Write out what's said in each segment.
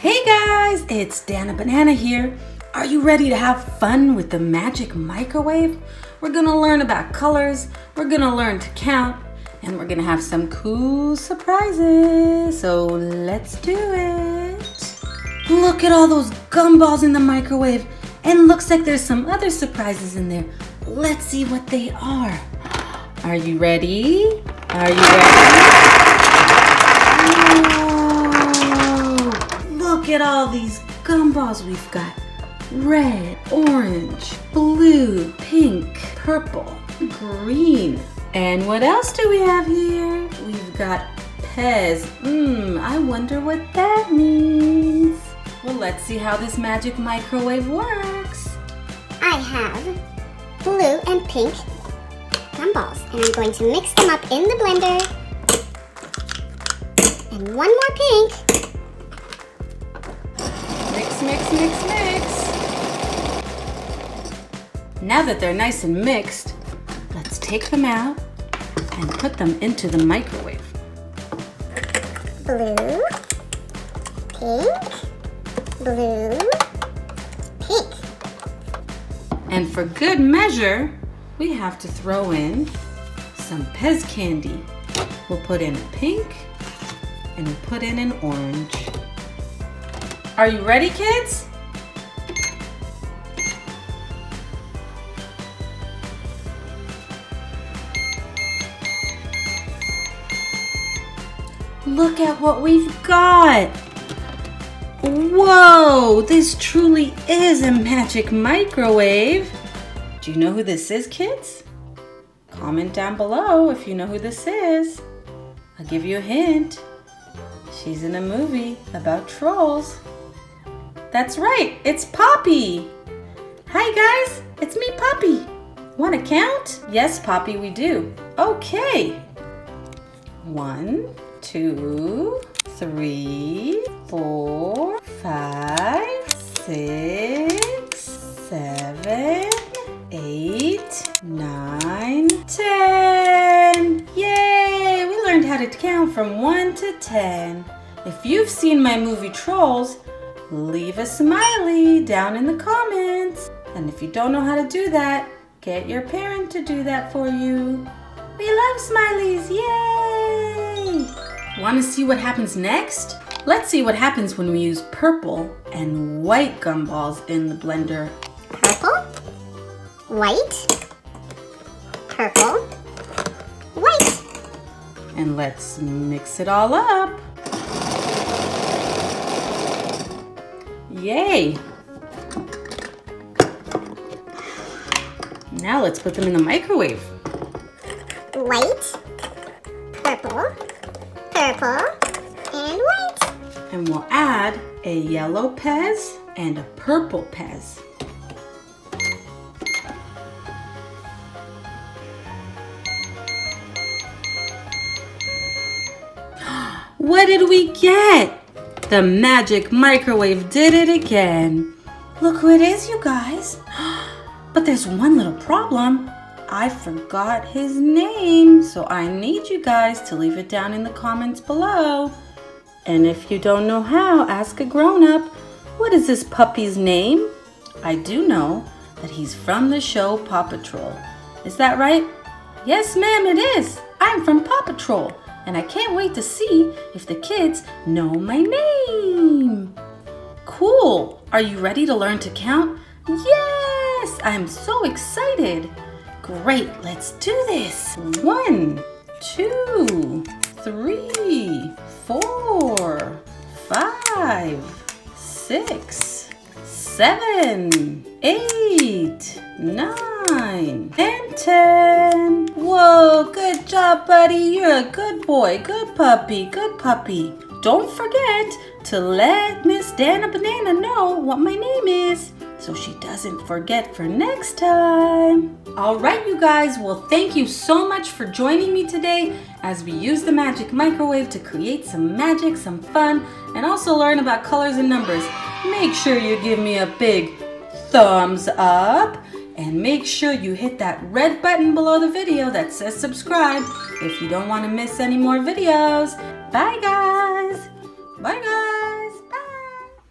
Hey guys, it's Dana Banana here. Are you ready to have fun with the magic microwave? We're gonna learn about colors, we're gonna learn to count, and we're gonna have some cool surprises. So let's do it. Look at all those gumballs in the microwave, and looks like there's some other surprises in there. Let's see what they are. Are you ready? Are you ready? Look at all these gumballs we've got. Red, orange, blue, pink, purple, green. And what else do we have here? We've got Pez. I wonder what that means. Well, let's see how this magic microwave works. I have blue and pink gumballs, and I'm going to mix them up in the blender. And one more pink. Mix, mix, mix, mix. Now that they're nice and mixed, let's take them out and put them into the microwave. Blue, pink, blue, pink. And for good measure, we have to throw in some Pez candy. We'll put in a pink and we'll put in an orange. Are you ready, kids? Look at what we've got. Whoa, this truly is a magic microwave. Do you know who this is, kids? Comment down below if you know who this is. I'll give you a hint. She's in a movie about trolls. That's right, it's Poppy. Hi guys, it's me, Poppy. Want to count? Yes, Poppy, we do. Okay. 1, 2, 3, 4, 5, 6, 7, 8, 9, 10. Yay! We learned how to count from 1 to 10. If you've seen my movie Trolls, leave a smiley down in the comments. And if you don't know how to do that, get your parent to do that for you. We love smileys, yay! Want to see what happens next? Let's see what happens when we use purple and white gumballs in the blender. Purple, white, purple, white. And let's mix it all up. Yay! Now let's put them in the microwave. White, purple, purple, and white. And we'll add a yellow Pez and a purple Pez. What did we get? The magic microwave did it again. Look who it is, you guys. But there's one little problem. I forgot his name, so I need you guys to leave it down in the comments below. And if you don't know how, ask a grown-up. What is this puppy's name? I do know that he's from the show Paw Patrol. Is that right? Yes, ma'am, it is. I'm from Paw Patrol, and I can't wait to see if the kids know my name. Cool. Are you ready to learn to count? Yes, I'm so excited. Great, let's do this. 1, 2, 3, 4, 5, 6, 7, 8, 9, and 10. Whoa, good job, buddy. You're a good boy, good puppy, good puppy. Don't forget to let Miss Dana Banana know what my name is, so she doesn't forget for next time. All right, you guys, well, thank you so much for joining me today as we use the magic microwave to create some magic, some fun, and also learn about colors and numbers. Make sure you give me a big thumbs up, and make sure you hit that red button below the video that says subscribe if you don't want to miss any more videos. Bye, guys. Bye, guys. Bye.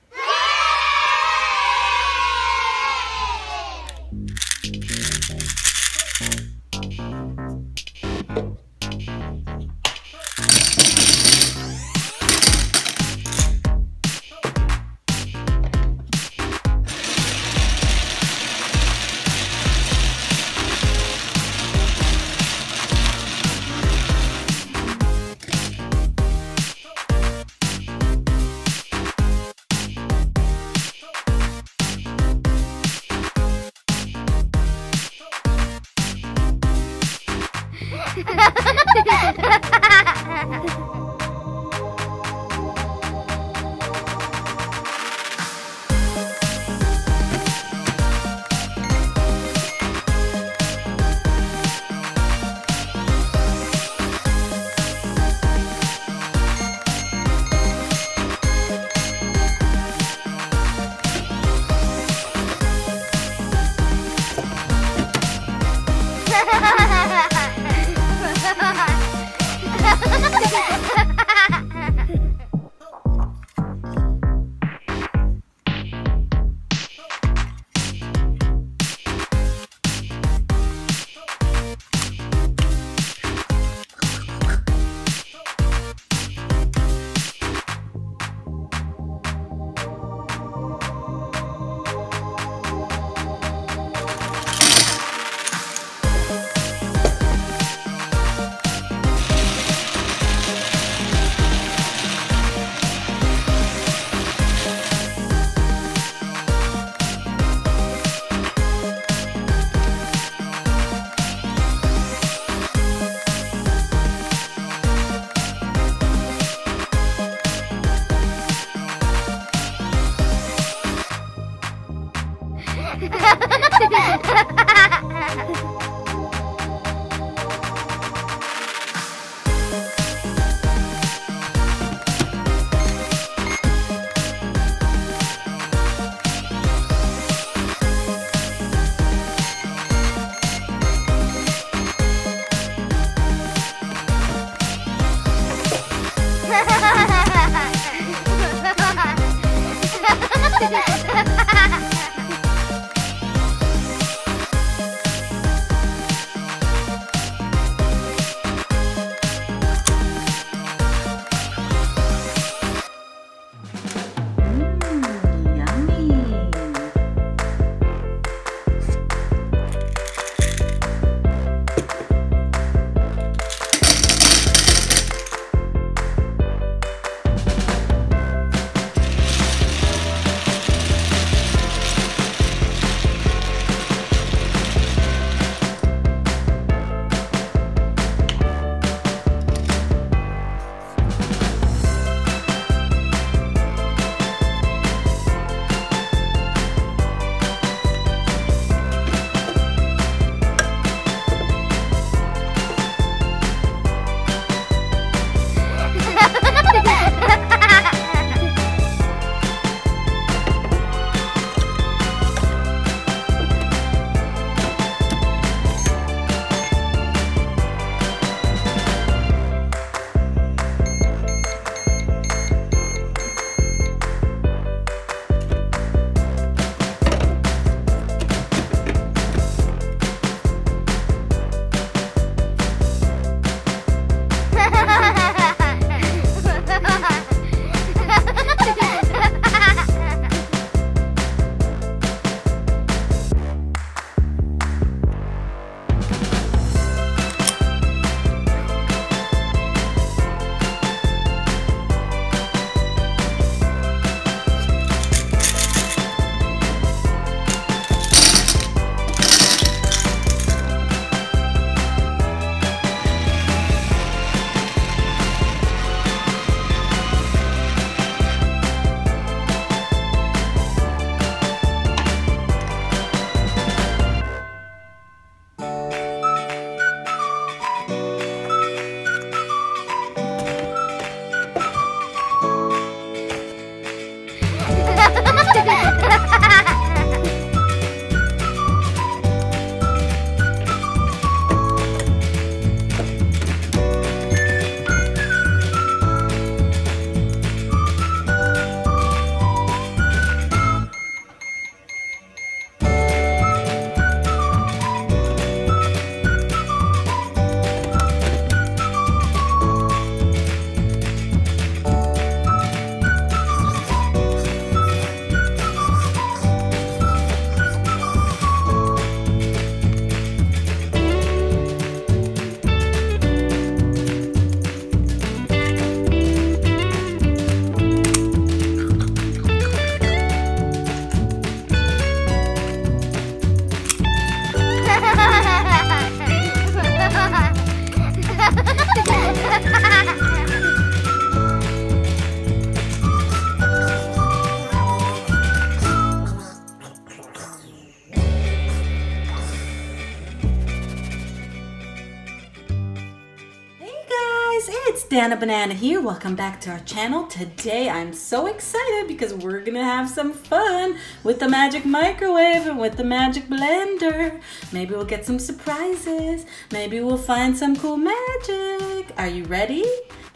It's Dana Banana here. Welcome back to our channel. Today I'm so excited because we're gonna have some fun with the magic microwave and with the magic blender. Maybe we'll get some surprises. Maybe we'll find some cool magic. Are you ready?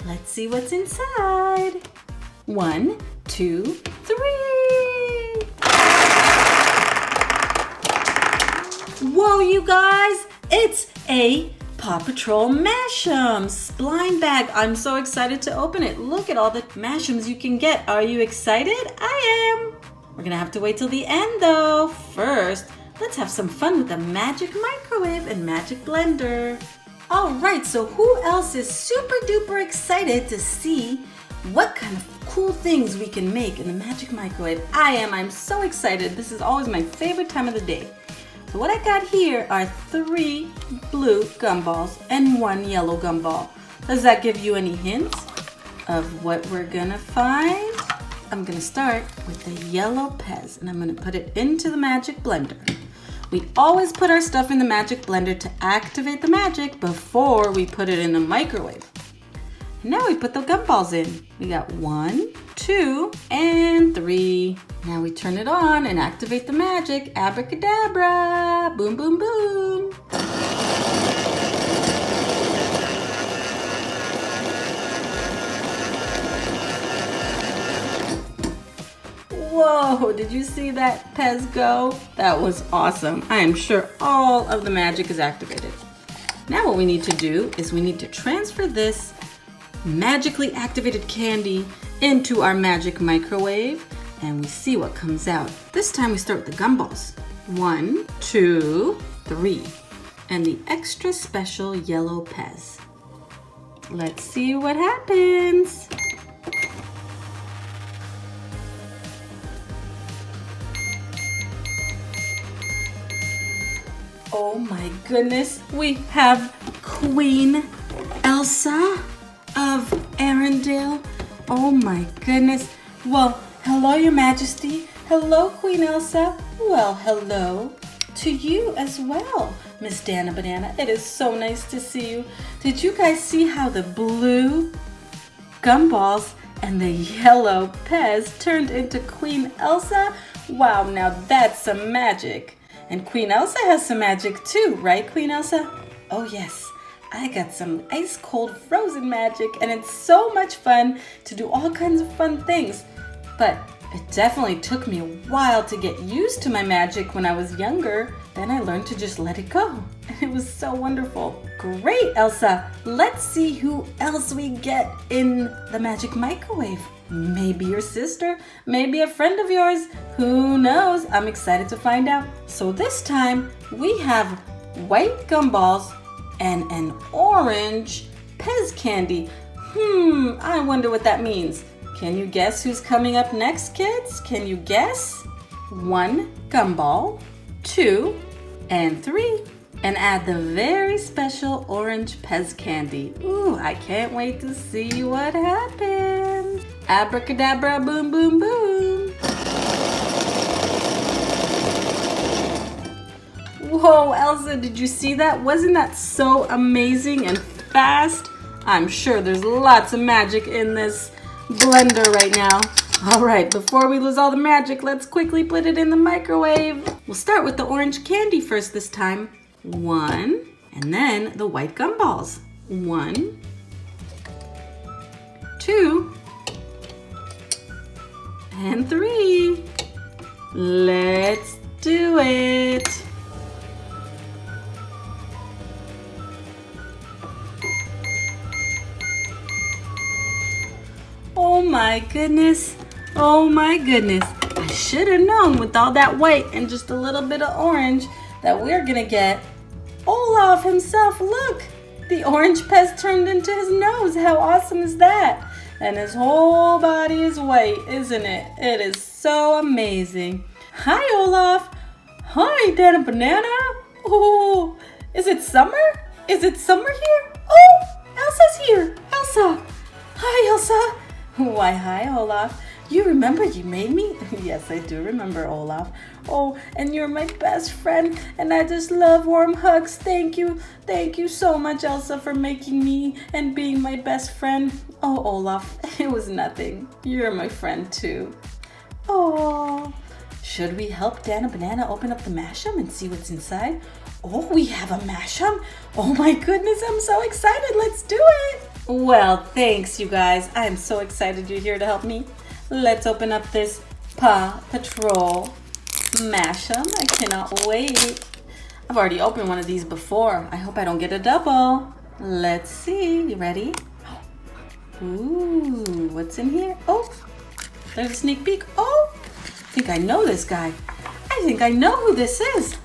Let's see what's inside. 1, 2, 3. Whoa, you guys! It's a Paw Patrol Mash'ems blind bag. I'm so excited to open it. Look at all the Mash'ems you can get. Are you excited? I am. We're gonna have to wait till the end though. First, let's have some fun with the magic microwave and magic blender. All right, so who else is super duper excited to see what kind of cool things we can make in the magic microwave? I am. I'm so excited. This is always my favorite time of the day. So what I got here are 3 blue gumballs and 1 yellow gumball. Does that give you any hints of what we're gonna find? I'm gonna start with the yellow Pez and I'm gonna put it into the magic blender. We always put our stuff in the magic blender to activate the magic before we put it in the microwave. And now we put the gumballs in. We got 1, 2, and 3. Now we turn it on and activate the magic. Abracadabra, boom, boom, boom. Whoa, did you see that Pez go? That was awesome. I am sure all of the magic is activated. Now what we need to do is we need to transfer this magically activated candy into our magic microwave and we see what comes out. This time we start with the gumballs. 1, 2, 3. And the extra special yellow Pez. Let's see what happens. Oh my goodness, we have Queen Elsa of Arendelle. Oh my goodness. Well, hello, Your Majesty. Hello, Queen Elsa. Well, hello to you as well, Miss Dana Banana. It is so nice to see you. Did you guys see how the blue gumballs and the yellow Pez turned into Queen Elsa? Wow, now that's some magic. And Queen Elsa has some magic too, right, Queen Elsa? Oh yes, I got some ice cold frozen magic and it's so much fun to do all kinds of fun things. But it definitely took me a while to get used to my magic when I was younger. Then I learned to just let it go. And it was so wonderful. Great, Elsa. Let's see who else we get in the magic microwave. Maybe your sister, maybe a friend of yours. Who knows? I'm excited to find out. So this time we have white gumballs and an orange Pez candy. I wonder what that means. Can you guess who's coming up next, kids? Can you guess? 1 gumball, 2, and 3. And add the very special orange Pez candy. Ooh, I can't wait to see what happens. Abracadabra, boom, boom, boom. Whoa, Elsa, did you see that? Wasn't that so amazing and fast? I'm sure there's lots of magic in this blender right now. All right, before we lose all the magic, let's quickly put it in the microwave. We'll start with the orange candy first this time. 1, and then the white gumballs. 1, 2, and 3. Let's do it. Oh my goodness. Oh my goodness. I should have known with all that white and just a little bit of orange that we're gonna get Olaf himself. Look, the orange Pez turned into his nose. How awesome is that? And his whole body is white, isn't it? It is so amazing. Hi, Olaf. Hi, Dana Banana. Oh, is it summer? Is it summer here? Oh, Elsa's here. Elsa. Hi, Elsa. Why, hi, Olaf. You remember you made me? Yes, I do remember, Olaf. Oh, and you're my best friend, and I just love warm hugs. Thank you. Thank you so much, Elsa, for making me and being my best friend. Oh, Olaf, it was nothing. You're my friend, too. Oh, should we help Dana Banana open up the mashem and see what's inside? Oh, we have a mashem? Oh my goodness, I'm so excited. Let's do it. Well, thanks, you guys. I am so excited you're here to help me. Let's open up this Paw Patrol mashem. I cannot wait. I've already opened one of these before. I hope I don't get a double. Let's see. You ready? Ooh, what's in here? Oh, there's a sneak peek. Oh, I think I know this guy. I think I know who this is.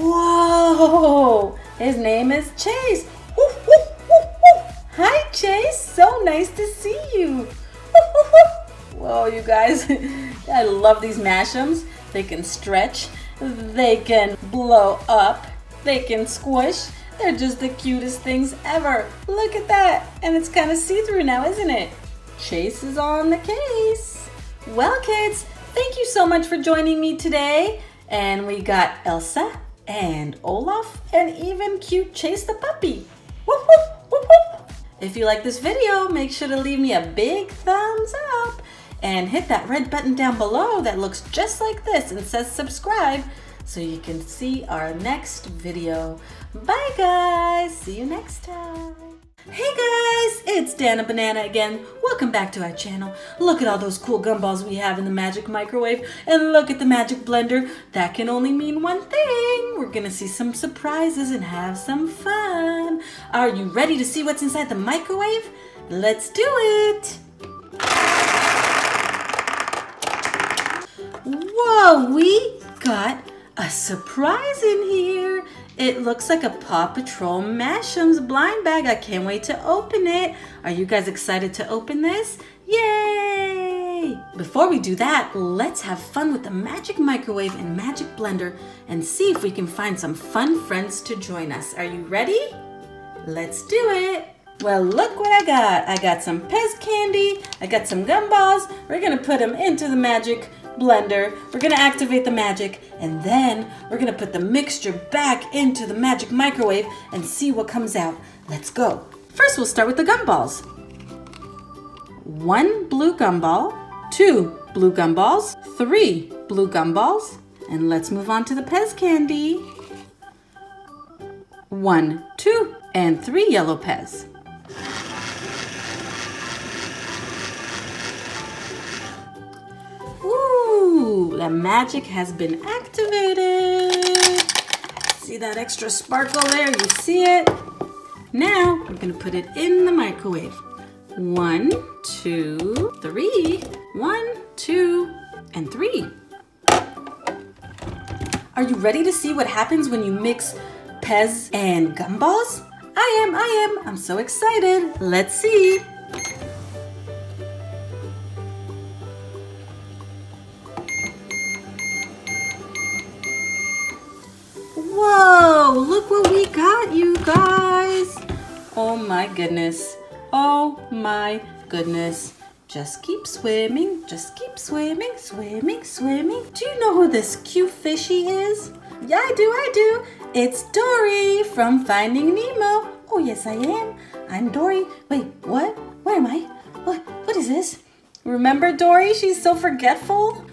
Whoa, his name is Chase. Woo, woo, woo, woo. Hi, Chase. So nice to see you. Whoa, you guys, I love these mashems. They can stretch, they can blow up, they can squish. They're just the cutest things ever. Look at that. And it's kind of see-through now, isn't it? Chase is on the case. Well, kids, thank you so much for joining me today. And we got Elsa and Olaf and even cute Chase the puppy. Whoop, whoop, whoop, whoop. If you like this video, make sure to leave me a big thumbs up and hit that red button down below that looks just like this and says subscribe so you can see our next video. Bye guys, see you next time. Hey guys, it's Dana Banana again. Welcome back to our channel. Look at all those cool gumballs we have in the magic microwave and look at the magic blender. That can only mean one thing. We're gonna see some surprises and have some fun. Are you ready to see what's inside the microwave? Let's do it. Whoa, we got a surprise in here. It looks like a Paw Patrol Mash'ems blind bag. I can't wait to open it. Are you guys excited to open this? Yay! Before we do that, let's have fun with the magic microwave and magic blender and see if we can find some fun friends to join us. Are you ready? Let's do it. Well, look what I got. I got some Pez candy. I got some gumballs. We're gonna put them into the magic blender. We're gonna activate the magic and then we're gonna put the mixture back into the magic microwave and see what comes out. Let's go. First we'll start with the gumballs. 1 blue gumball, 2 blue gumballs, 3 blue gumballs, and let's move on to the Pez candy. 1, 2, and 3 yellow Pez. The magic has been activated. See that extra sparkle there? You see it? Now we're gonna put it in the microwave. 1, 2, 3. 1, 2, and 3. Are you ready to see what happens when you mix Pez and gumballs? I am. I'm so excited. Let's see. Whoa, look what we got, you guys. Oh my goodness. Oh my goodness. Just keep swimming, just keep swimming, swimming, swimming. Do you know who this cute fishy is? Yeah, I do. It's Dory from Finding Nemo. Oh, yes, I am. I'm Dory. Wait, what? Where am I? What is this? Remember Dory? She's so forgetful.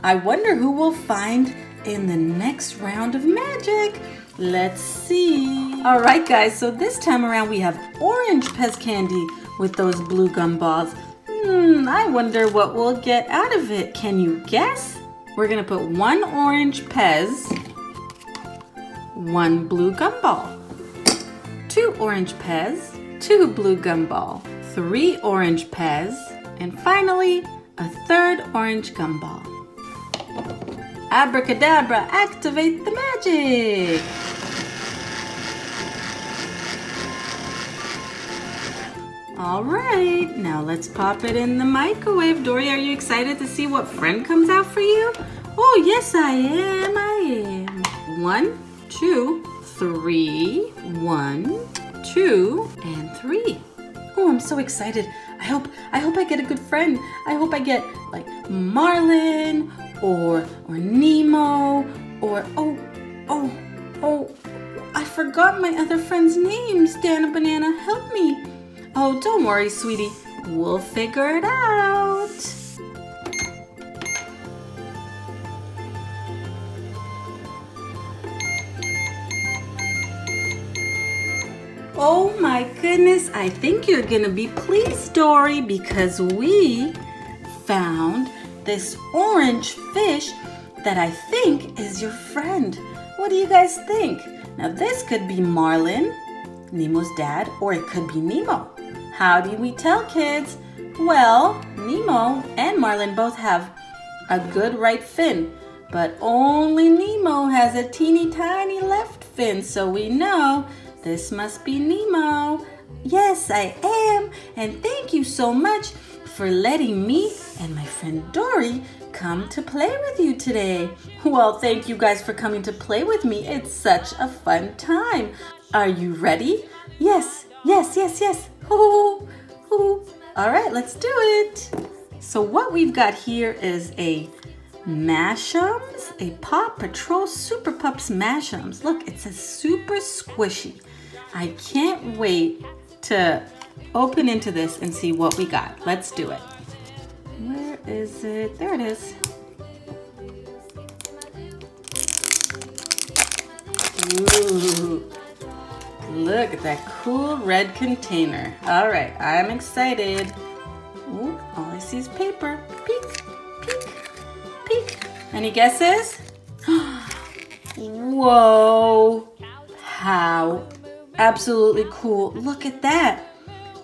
I wonder who we'll find in the next round of magic. Let's see. All right, guys, so this time around we have orange Pez candy with those blue gumballs. I wonder what we'll get out of it. Can you guess? We're gonna put 1 orange Pez, 1 blue gumball, 2 orange Pez, 2 blue gumball, 3 orange Pez, and finally a 3rd orange gumball. Abracadabra, activate the magic! All right, now let's pop it in the microwave. Dory, are you excited to see what friend comes out for you? Oh, yes, I am. 1, 2, 3. 1, 2, and 3. Oh, I'm so excited. I hope I get a good friend. I hope I get like Marlin or Nemo or oh, I forgot my other friends' names. Dana Banana, help me. Oh, don't worry, sweetie. We'll figure it out. Oh my goodness, I think you're gonna be pleased, Dory, because we found this orange fish that I think is your friend. What do you guys think? Now this could be Marlin, Nemo's dad, or it could be Nemo. How do we tell, kids? Well, Nemo and Marlin both have a good right fin, but only Nemo has a teeny tiny left fin, so we know this must be Nemo. Yes, I am, and thank you so much for letting me and my friend Dory come to play with you today. Well, thank you guys for coming to play with me. It's such a fun time. Are you ready? Yes. All right, let's do it. So what we've got here is a Mash'ems, a Paw Patrol Super Pups Mash'ems. Look, it says super squishy. I can't wait to open into this and see what we got. Let's do it. Where is it? There it is. Ooh, look at that cool red container. All right, I'm excited. Ooh, all I see is paper. Peek, peek, peek. Any guesses? Whoa, how absolutely cool. Look at that.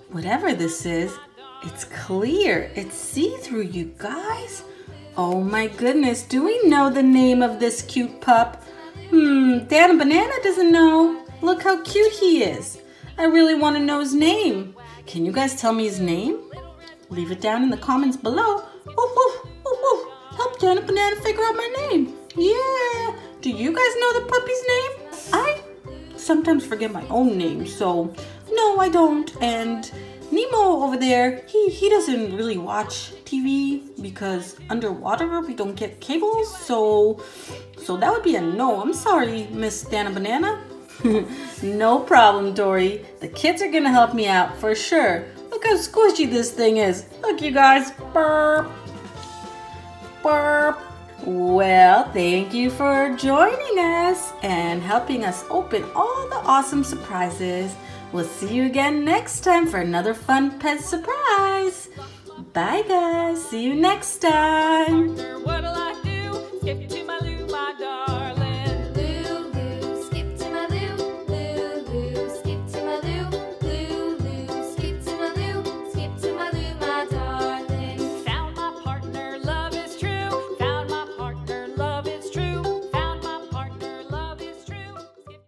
Whatever this is, it's clear. It's see-through, you guys. Oh my goodness, do we know the name of this cute pup? Dan Banana doesn't know. Look how cute he is. I really want to know his name. Can you guys tell me his name? Leave it down in the comments below. Help Dan Banana figure out my name. Yeah. Do you guys know the puppy's name? I sometimes forget my own name, so no, I don't. And Nemo over there, he doesn't really watch TV because underwater we don't get cables, so that would be a no. I'm sorry, Miss Dana Banana. No problem, Dory. The kids are gonna help me out for sure. Look how squishy this thing is. Look, you guys. Burp. Burp. Well, thank you for joining us and helping us open all the awesome surprises. We'll see you again next time for another fun Pez surprise. Bye, guys. See you next time.